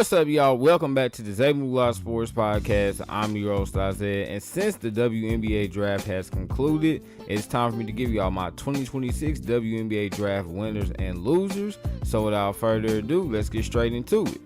What's up, y'all? Welcome back to the ZayMoolaSportsPodcast. I'm your host, Isaiah, and since the WNBA Draft has concluded, it's time for me to give y'all my 2026 WNBA Draft winners and losers. So without further ado, let's get straight into it.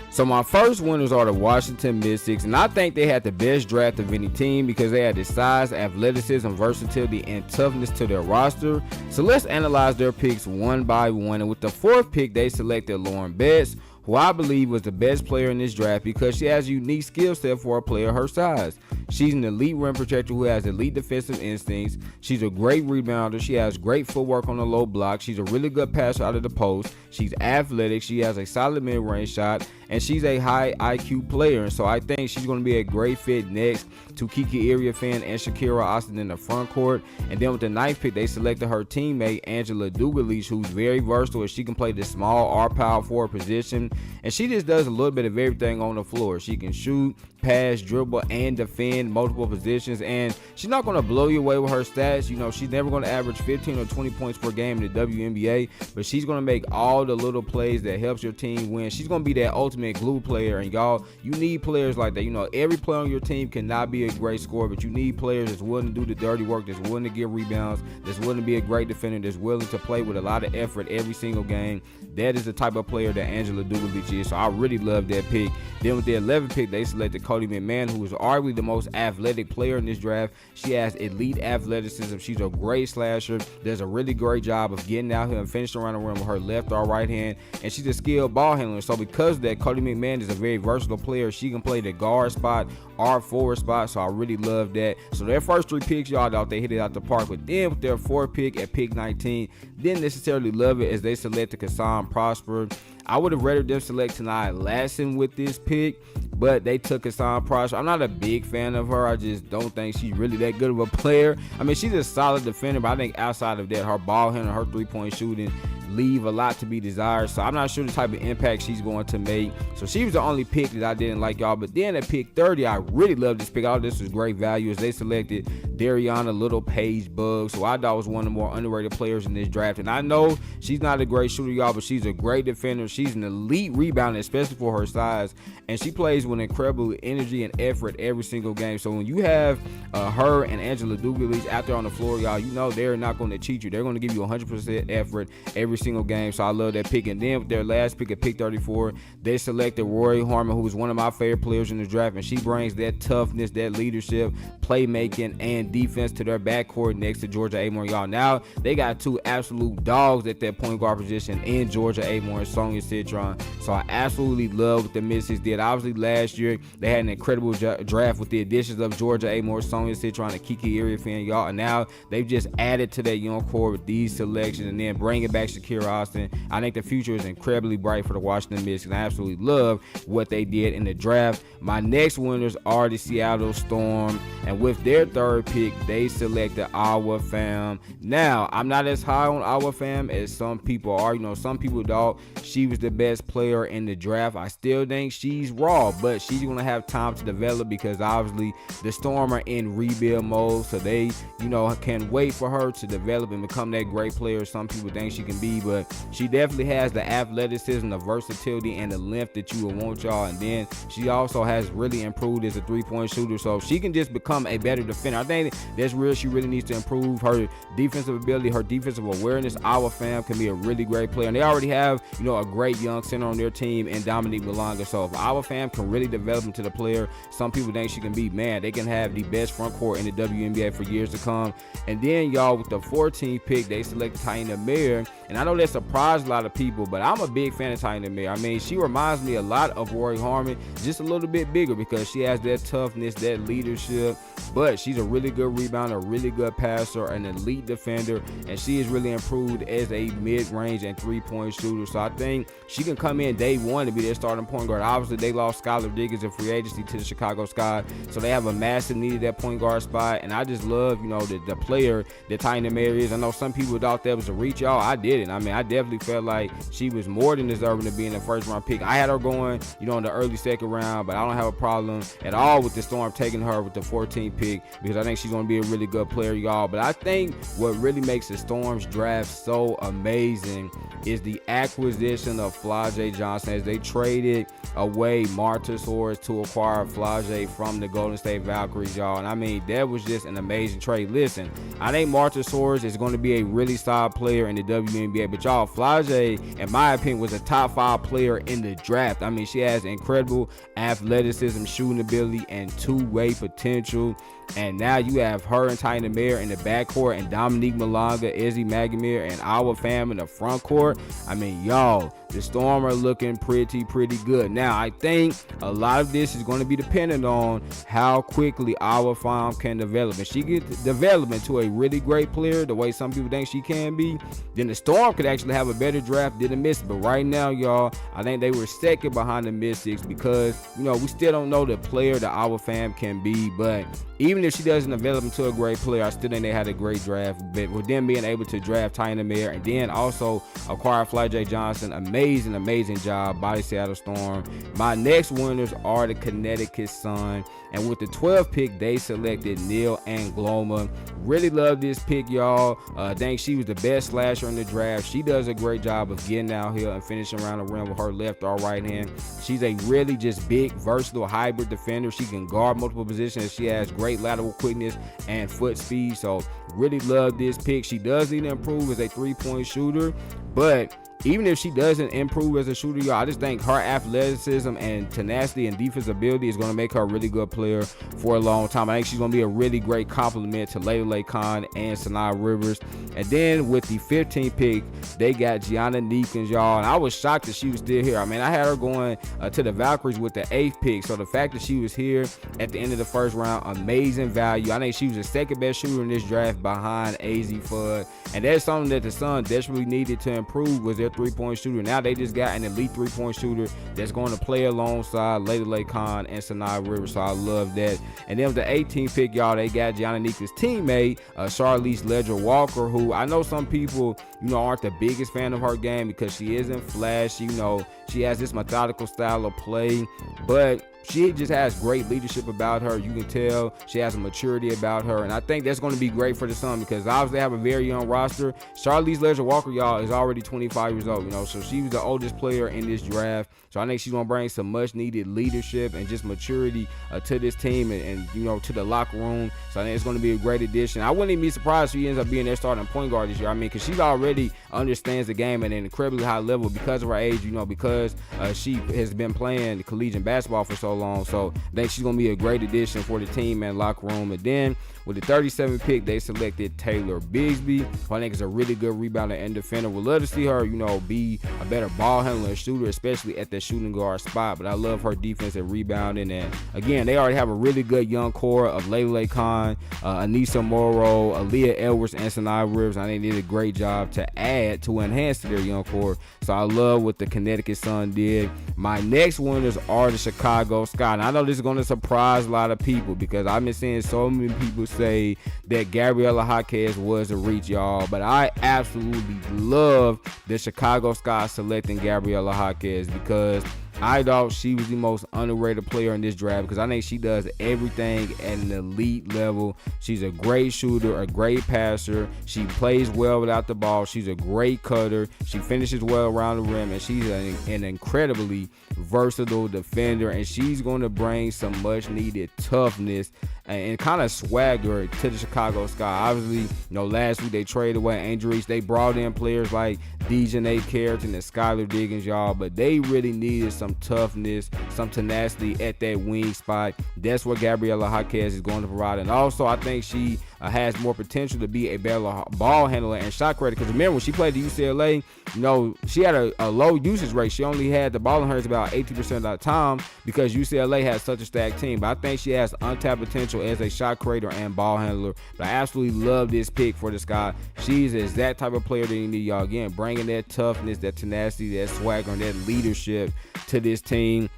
So my first winners are the Washington Mystics, and I think they had the best draft of any team because they had the size, athleticism, versatility, and toughness to their roster. So let's analyze their picks one by one, and with the fourth pick, they selected Lauren Betts, who I believe was the best player in this draft because she has a unique skill set for a player her size. She's an elite rim protector who has elite defensive instincts. She's a great rebounder. She has great footwork on the low block. She's a really good passer out of the post. She's athletic. She has a solid mid-range shot, and she's a high IQ player. And so I think she's going to be a great fit next to Kiki Iriafen and Shakira Austin in the front court. And then with the ninth pick, they selected her teammate Angela Dugalich, who's very versatile and she can play the small or power forward position. And she just does a little bit of everything on the floor. She can shoot, pass, dribble, and defend multiple positions. And she's not going to blow you away with her stats. You know, she's never going to average 15 or 20 points per game in the WNBA, but she's going to make all the little plays that helps your team win. She's going to be that ultimate glue player. And y'all, you need players like that. You know, every player on your team cannot be a great scorer, but you need players that's willing to do the dirty work, that's willing to get rebounds, that's willing to be a great defender, that's willing to play with a lot of effort every single game. That is the type of player that Angela Dugalich is. So I really love that pick. Then with the 11th pick, they selected Cody McMahon, who is arguably the most athletic player in this draft. She has elite athleticism. She's a great slasher. Does a really great job of getting out here and finishing around the rim with her left or right hand. And she's a skilled ball handler. So because of that, Cody McMahon is a very versatile player. She can play the guard spot or forward spot. So I really love that. So their first three picks, y'all thought they hit it out the park. But then with their fourth pick at pick 19, didn't necessarily love it as they selected Kassan Prosper. I would have rather them select Tanaya Lasson with this pick, but they took Kassan Prosper. I'm not a big fan of her. I just don't think she's really that good of a player. I mean, she's a solid defender, but I think outside of that, her ball handling, her three-point shooting leave a lot to be desired. So I'm not sure the type of impact she's going to make. So she was the only pick that I didn't like, y'all. But then at pick 30, I really love this pick. All this was great value as they selected Dariana Little Page Bug, so I thought was one of the more underrated players in this draft. And I know she's not a great shooter, y'all, but she's a great defender. She's an elite rebounder, especially for her size, and she plays with incredible energy and effort every single game. So when you have her and Angela Dugalich out there on the floor, y'all, you know they're not going to cheat you. They're going to give you 100% effort every single game. So I love that pick. And then with their last pick at pick 34, they selected Rory Harmon, who is one of my favorite players in the draft, and she brings that toughness, that leadership, playmaking, and defense to their backcourt next to Georgia Amore. Y'all, now they got two absolute dogs at that point guard position in Georgia Amore and Sonia Citron. So I absolutely love what the Mystics did. Obviously last year they had an incredible draft with the additions of Georgia Amore, Sonia Citron, and Kiki Iriafen, y'all, and now they've just added to that young core with these selections and then bringing back Shakira Austin. I think the future is incredibly bright for the Washington Mystics, and I absolutely love what they did in the draft. My next winners are the Seattle Storm, and with their third pick, they selected Awa Pham. Now, I'm not as high on Awa Pham as some people are. You know, some people thought she was the best player in the draft. I still think she's raw, but she's going to have time to develop because obviously the Storm are in rebuild mode, so they, you know, can wait for her to develop and become that great player some people think she can be. But she definitely has the athleticism, the versatility, and the length that you would want, y'all. And then she also has really improved as a three-point shooter, so if she can just become a better defender, I think that's where she really needs to improve her defensive ability, her defensive awareness. Awa Pham can be a really great player, and they already have, you know, a great young center on their team in Dominique Malonga. So if Awa Pham can really develop into the player some people think she can be, man, they can have the best front court in the WNBA for years to come. And then, y'all, with the 14th pick, they selected Taina Mayer, and I know that surprised a lot of people, but I'm a big fan of Taina Mayer. I mean, she reminds me a lot of Rory Harmon, just a little bit bigger because she has that toughness, that leadership, but she's a really good rebounder, a really good passer, an elite defender, and she has really improved as a mid-range and three-point shooter. So I think she can come in day one to be their starting point guard. Obviously, they lost Skylar Diggins in free agency to the Chicago Sky, so they have a massive need at that point guard spot, and I just love, you know, the player that Taina Mayer is. I know some people thought that was a reach, y'all. I didn't. I mean, I definitely felt like she was more than deserving to be in the first-round pick. I had her going, you know, in the early second round, but I don't have a problem at all with the Storm taking her with the 14th pick because I think she's going to be a really good player, y'all. But I think what really makes the Storm's draft so amazing is the acquisition of Flau'jae Johnson, as they traded away Martasaurus to acquire Flau'jae from the Golden State Valkyries, y'all. And I mean, that was just an amazing trade. Listen, I think Martasaurus is going to be a really solid player in the WNBA, but y'all, Flau'jae, in my opinion, was a top 5 player in the draft. I mean, she has incredible athleticism, shooting ability, and two-way potential. And now you have her and Tyna Mayer in the backcourt, and Dominique Malonga, Izzy Magamir, and our fam in the front court. I mean, y'all, the Storm are looking pretty good. Now, I think a lot of this is going to be dependent on how quickly our fam can develop. If she gets developed into a really great player, the way some people think she can be, then the Storm could actually have a better draft than the Mystics. But right now, y'all, I think they were second behind the Mystics because, you know, we still don't know the player that our fam can be. But even if she doesn't develop into a great player, I still think they had a great draft. But with them being able to draft Tyna Mayer and then also acquire Flau'jae Johnson, amazing job by the Seattle Storm. My next winners are the Connecticut Sun. And with the 12th pick, they selected Neil Angloma. Really love this pick, y'all. I think she was the best slasher in the draft. She does a great job of getting out here and finishing around the rim with her left or right hand. She's a really just big, versatile hybrid defender. She can guard multiple positions. She has great lateral quickness and foot speed. So really love this pick. She does need to improve as a three-point shooter, but even if she doesn't improve as a shooter, y'all, I just think her athleticism and tenacity and defensive ability is going to make her a really good player for a long time. I think she's going to be a really great compliment to Layla Khan and Sanaa Rivers. And then with the 15th pick, they got Gianna Neekins, y'all. And I was shocked that she was still here. I mean, I had her going to the Valkyries with the 8th pick. So the fact that she was here at the end of the first round, amazing value. I think she was the second best shooter in this draft behind AZ Fudd. And that's something that the Sun desperately needed to improve, was their three-point shooter. Now they just got an elite three-point shooter that's going to play alongside Layla Khan and Sanaa Rivers. So I love that. And then with the 18th pick, y'all, they got Gianna Neekins' teammate, Charlize Ledger-Walker, who I know some people, you know, aren't the biggest fan of her game because she isn't flashy. You know, she has this methodical style of play, but she just has great leadership about her. You can tell she has a maturity about her. And I think that's going to be great for the Sun because obviously they have a very young roster. Charlize Ledger-Walker, y'all, is already 25 years old, you know, so she was the oldest player in this draft. So I think she's going to bring some much needed leadership and just maturity to this team and, you know, to the locker room. So I think it's going to be a great addition. I wouldn't even be surprised if she ends up being their starting point guard this year. I mean, because she already understands the game at an incredibly high level because of her age, you know, because she has been playing collegiate basketball for so long. So I think she's going to be a great addition for the team and locker room. And then with the 37th pick, they selected Taylor Bigsby, who I think is a really good rebounder and defender. We'd love to see her, you know, be a better ball handler and shooter, especially at the shooting guard spot. But I love her defense at rebounding. And again, they already have a really good young core of Layla Khan, Anissa Morrow, Aaliyah Edwards, and Sanaa Rivers. I think they did a great job to add to enhance their young core. So I love what the Connecticut Sun did. My next winners are the Chicago Sky. And I know this is going to surprise a lot of people because I've been seeing so many people say that Gabriela Jaquez was a reach, y'all. But I absolutely love the Chicago Sky selecting Gabriela Jaquez because I thought she was the most underrated player in this draft because I think she does everything at an elite level. She's a great shooter, a great passer. She plays well without the ball. She's a great cutter. She finishes well around the rim, and she's an incredibly versatile defender, and she's going to bring some much needed toughness and kind of swagger to the Chicago Sky. Obviously, you know, last week they traded away Angel Reese. They brought in players like Dejanay Carrington and Skylar Diggins, y'all, but they really needed some toughness, some tenacity at that wing spot. That's what Gabriela Jaquez is going to provide. And also, I think she has more potential to be a better ball handler and shot creator. Because remember, when she played at UCLA, you know, she had a low usage rate. She only had the ball in her about 80% of the time because UCLA has such a stacked team. But I think she has untapped potential as a shot creator and ball handler. But I absolutely love this pick for the Sky. She's that type of player that you need, y'all. Again, bringing that toughness, that tenacity, that swagger, and that leadership to this team.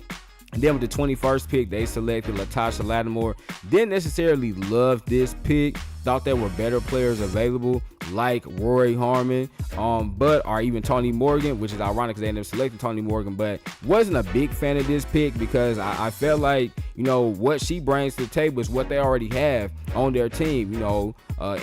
And then with the 21st pick, they selected Latasha Lattimore. Didn't necessarily love this pick. Thought there were better players available like Rory Harmon, or even Tony Morgan, which is ironic because they ended up selecting Tony Morgan, but wasn't a big fan of this pick because I felt like, you know, what she brings to the table is what they already have on their team,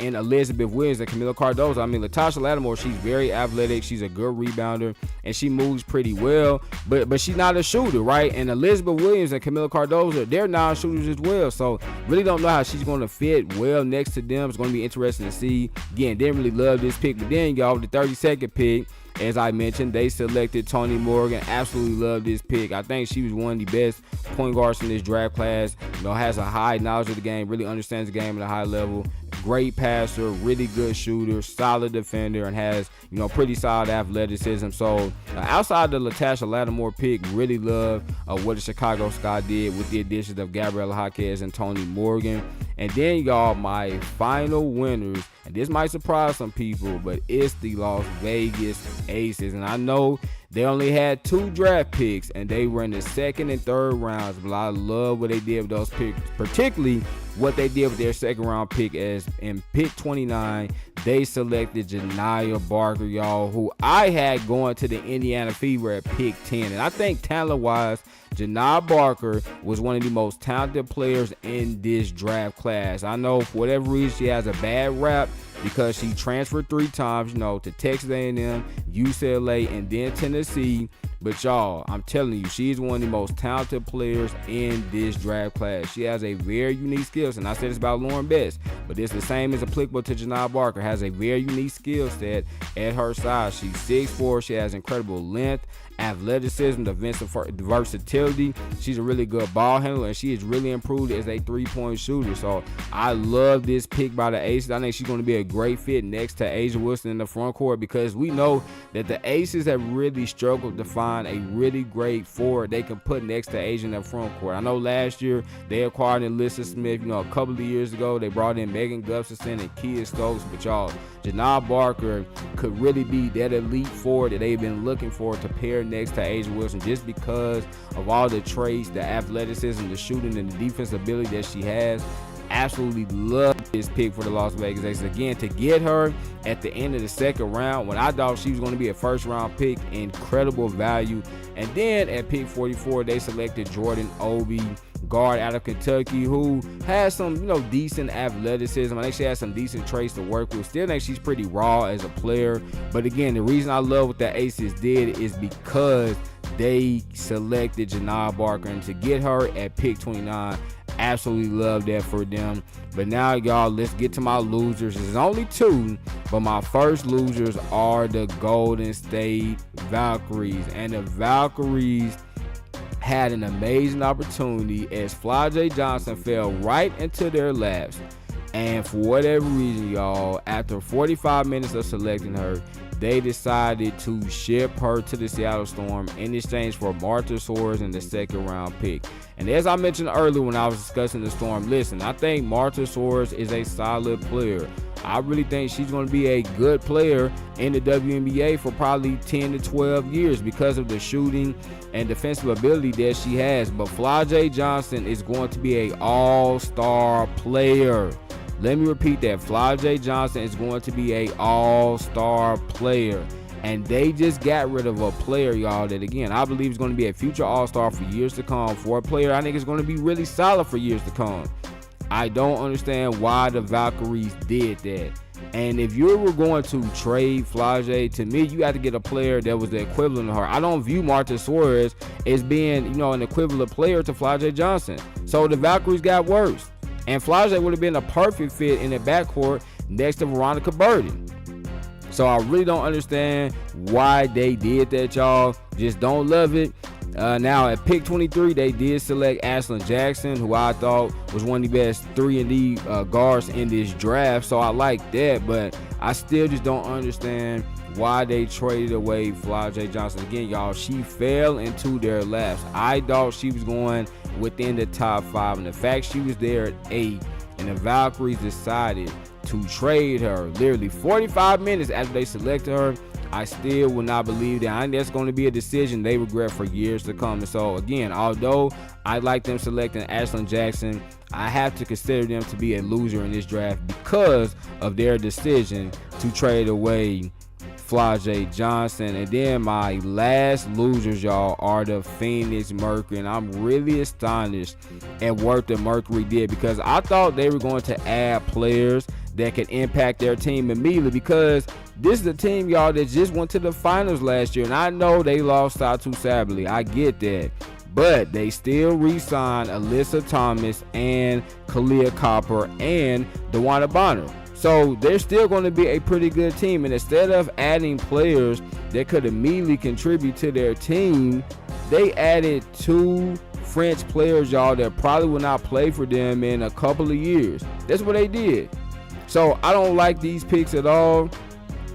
in Elizabeth Williams and Camila Cardozo. I mean, Latasha Lattimore, she's very athletic. She's a good rebounder, and she moves pretty well, but she's not a shooter, right? And Elizabeth Williams and Camila Cardozo, they're non-shooters as well. So really don't know how she's going to fit well next to them. It's going to be interesting to see. Again, didn't really love this pick, but then, y'all, the 32nd pick, as I mentioned, they selected Toni Morgan. Absolutely love this pick. I think she was one of the best point guards in this draft class. Has a high knowledge of the game, really understands the game at a high level. Great passer, really good shooter, solid defender, and has, pretty solid athleticism. So outside the Latasha Lattimore pick, really love what the Chicago Sky did with the additions of Gabriela Jaquez and Toni Morgan. And then, y'all, my final winners, and this might surprise some people, but it's the Las Vegas Aces. And I know they only had 2 draft picks, and they were in the 2nd and 3rd rounds, but I love what they did with those picks, particularly what they did with their 2nd round pick. As in pick 29, they selected Janiyah Barker, y'all, who I had going to the Indiana Fever at pick 10. And I think talent-wise, Janiyah Barker was one of the most talented players in this draft class. I know for whatever reason she has a bad rap because she transferred 3 times, to Texas A&M, UCLA, and then Tennessee. But y'all, I'm telling you, she's one of the most talented players in this draft class. She has a very unique skill set. And I said this about Lauren Best, but it's the same as applicable to Janiyah Barker. Has a very unique skill set at her size. She's 6'4". She has incredible length, athleticism, defensive versatility. She's a really good ball handler, and she has really improved as a 3-point shooter. So I love this pick by the Aces. I think she's going to be a great fit next to A'ja Wilson in the front court, because we know that the Aces have really struggled to find a really great forward they can put next to A'ja in the front court. I know last year they acquired Alyssa Smith. A couple of years ago they brought in Megan Gustafson and Kia Stokes. But y'all, Janiyah Barker could really be that elite forward that they've been looking for to pair next to A'ja Wilson, just because of all the traits, the athleticism, the shooting, and the defensive ability that she has. Absolutely love this pick for the Las Vegas Aces. Again, to get her at the end of the 2nd round when I thought she was going to be a 1st round pick, incredible value. And then at pick 44, they selected Jordan Obi, guard out of Kentucky, who has some, decent athleticism. I think she has some decent traits to work with. Still think she's pretty raw as a player. But again, the reason I love what the Aces did is because they selected Janiyah Barker, and to get her at pick 29, absolutely love that for them. But now, y'all, let's get to my losers. There's only 2, but my first losers are the Golden State Valkyries. And the Valkyries had an amazing opportunity as Flau'jae Johnson fell right into their laps. And for whatever reason, y'all, after 45 minutes of selecting her, they decided to ship her to the Seattle Storm in exchange for Martha Soares in the 2nd round pick. And as I mentioned earlier when I was discussing the Storm, listen, I think Martha Soares is a solid player. I really think she's going to be a good player in the WNBA for probably 10 to 12 years because of the shooting and defensive ability that she has. But Flau'jae Johnson is going to be an all-star player. Let me repeat that. Flau'jae Johnson is going to be an all-star player. And they just got rid of a player, y'all, that, again, I believe is going to be a future all-star for years to come. For a player I think is going to be really solid for years to come. I don't understand why the Valkyries did that. And if you were going to trade Flau'jae, to me, you had to get a player that was the equivalent of her. I don't view Martha Soares as being, an equivalent player to Flau'jae Johnson. So the Valkyries got worse. And Flau'jae would have been a perfect fit in the backcourt next to Veronica Burton. So I really don't understand why they did that, y'all. Just don't love it. Now at pick 23, they did select Ashlyn Jackson, who I thought was one of the best 3-and-D guards in this draft. So I like that, but I still just don't understand why they traded away Flau'jae Johnson. Again, y'all, she fell into their laps. I thought she was going within the top 5, and the fact she was there at 8, and the Valkyries decided to trade her literally 45 minutes after they selected her, I still will not believe that. I think that's going to be a decision they regret for years to come. And so, again, although I like them selecting Ashlyn Jackson, I have to consider them to be a loser in this draft because of their decision to trade away Flau'jae Johnson. And then my last losers, y'all, are the Phoenix Mercury. And I'm really astonished at what the Mercury did, because I thought they were going to add players that could impact their team immediately, because this is a team, y'all, that just went to the finals last year. And I know they lost Satu Sabally. I get that. But they still re-signed Alyssa Thomas and Kalia Copper and DeWanna Bonner. So they're still going to be a pretty good team. And instead of adding players that could immediately contribute to their team, they added 2 French players, y'all, that probably will not play for them in a couple of years. That's what they did. So I don't like these picks at all.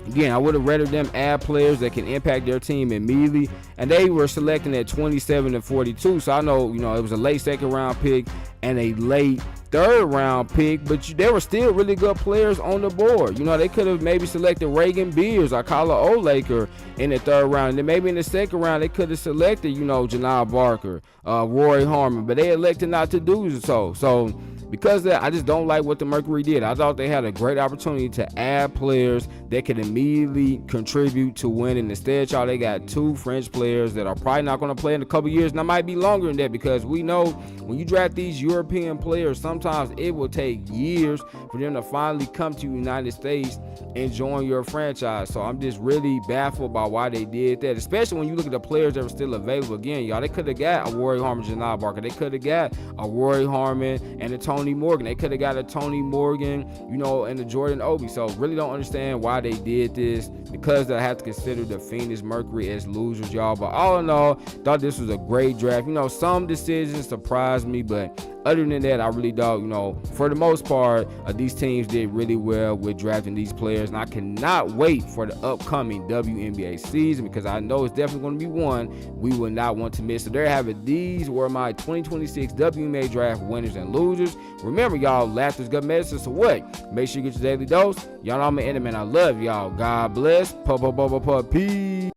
Again, I would have rather them add players that can impact their team immediately. And they were selecting at 27 and 42. So I know, it was a late second round pick and a late third round pick, but there were still really good players on the board. They could have maybe selected Reagan Beers or Kyla Olaker in the third round. And then maybe in the second round, they could have selected, Janai Barker, Rory Harmon, but they elected not to do so. So because of that, I just don't like what the Mercury did. I thought they had a great opportunity to add players that could immediately contribute to winning. Instead, y'all, they got 2 French players that are probably not going to play in a couple years. And that might be longer than that, because we know when you draft these European players, sometimes it will take years for them to finally come to the United States and join your franchise. So I'm just really baffled by why they did that, especially when you look at the players that were still available. Again, y'all, they could have got a Rory Harmon, Janai Barker. They could have got a Rory Harmon and a Tony Morgan. They could have got a Tony Morgan, and a Jordan Obi. So really don't understand why they did this, because they have to consider the Phoenix Mercury as losers, y'all. But all in all, thought this was a great draft. Some decisions surprised me, but other than that, I really don't, for the most part, these teams did really well with drafting these players. And I cannot wait for the upcoming WNBA season, because I know it's definitely going to be one we will not want to miss. So there have it. These were my 2026 WNBA Draft winners and losers. Remember, y'all, laughter's good medicine. So what? Make sure you get your daily dose. Y'all know I'm an enemy, man. I love y'all. God bless. Peace.